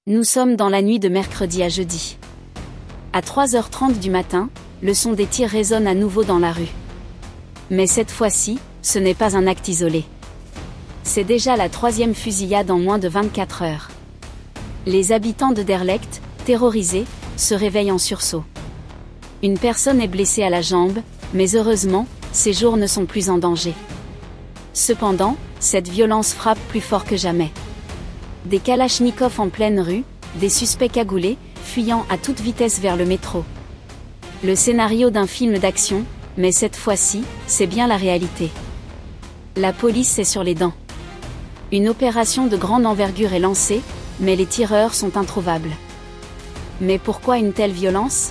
Nous sommes dans la nuit de mercredi à jeudi. À 3h30 du matin, le son des tirs résonne à nouveau dans la rue. Mais cette fois-ci, ce n'est pas un acte isolé. C'est déjà la 3e fusillade en moins de 24 heures. Les habitants de Derlecht, terrorisés, se réveillent en sursaut. Une personne est blessée à la jambe, mais heureusement, ses jours ne sont plus en danger. Cependant, cette violence frappe plus fort que jamais. Des kalachnikovs en pleine rue, des suspects cagoulés, fuyant à toute vitesse vers le métro. Le scénario d'un film d'action, mais cette fois-ci, c'est bien la réalité. La police est sur les dents. Une opération de grande envergure est lancée, mais les tireurs sont introuvables. Mais pourquoi une telle violence ?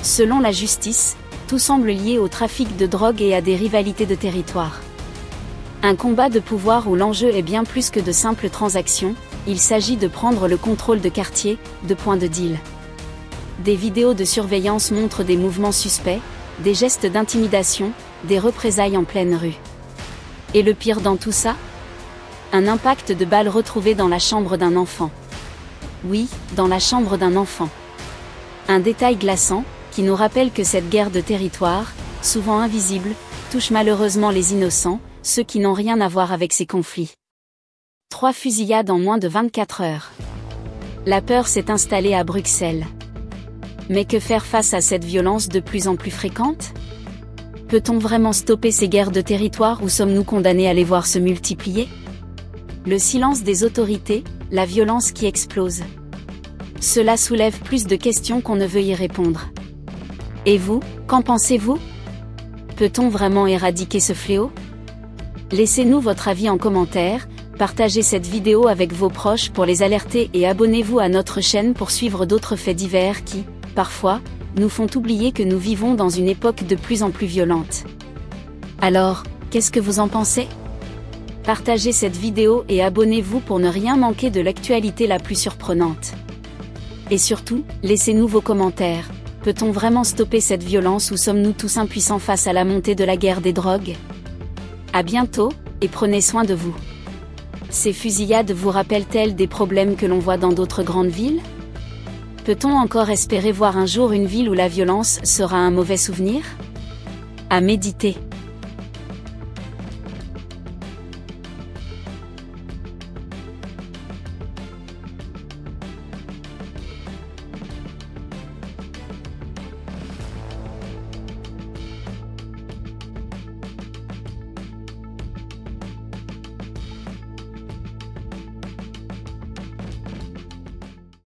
Selon la justice, tout semble lié au trafic de drogue et à des rivalités de territoire. Un combat de pouvoir où l'enjeu est bien plus que de simples transactions, il s'agit de prendre le contrôle de quartiers, de points de deal. Des vidéos de surveillance montrent des mouvements suspects, des gestes d'intimidation, des représailles en pleine rue. Et le pire dans tout ça ? Un impact de balles retrouvé dans la chambre d'un enfant. Oui, dans la chambre d'un enfant. Un détail glaçant, qui nous rappelle que cette guerre de territoire, souvent invisible, touche malheureusement les innocents, ceux qui n'ont rien à voir avec ces conflits. 3 fusillades en moins de 24 heures. La peur s'est installée à Bruxelles. Mais que faire face à cette violence de plus en plus fréquente ? Peut-on vraiment stopper ces guerres de territoire ou sommes-nous condamnés à les voir se multiplier ? Le silence des autorités, la violence qui explose. Cela soulève plus de questions qu'on ne veut y répondre. Et vous, qu'en pensez-vous ? Peut-on vraiment éradiquer ce fléau ? Laissez-nous votre avis en commentaire, partagez cette vidéo avec vos proches pour les alerter et abonnez-vous à notre chaîne pour suivre d'autres faits divers qui, parfois, nous font oublier que nous vivons dans une époque de plus en plus violente. Alors, qu'est-ce que vous en pensez ? Partagez cette vidéo et abonnez-vous pour ne rien manquer de l'actualité la plus surprenante. Et surtout, laissez-nous vos commentaires. Peut-on vraiment stopper cette violence ou sommes-nous tous impuissants face à la montée de la guerre des drogues ? À bientôt, et prenez soin de vous. Ces fusillades vous rappellent-elles des problèmes que l'on voit dans d'autres grandes villes ? Peut-on encore espérer voir un jour une ville où la violence sera un mauvais souvenir ? À méditer.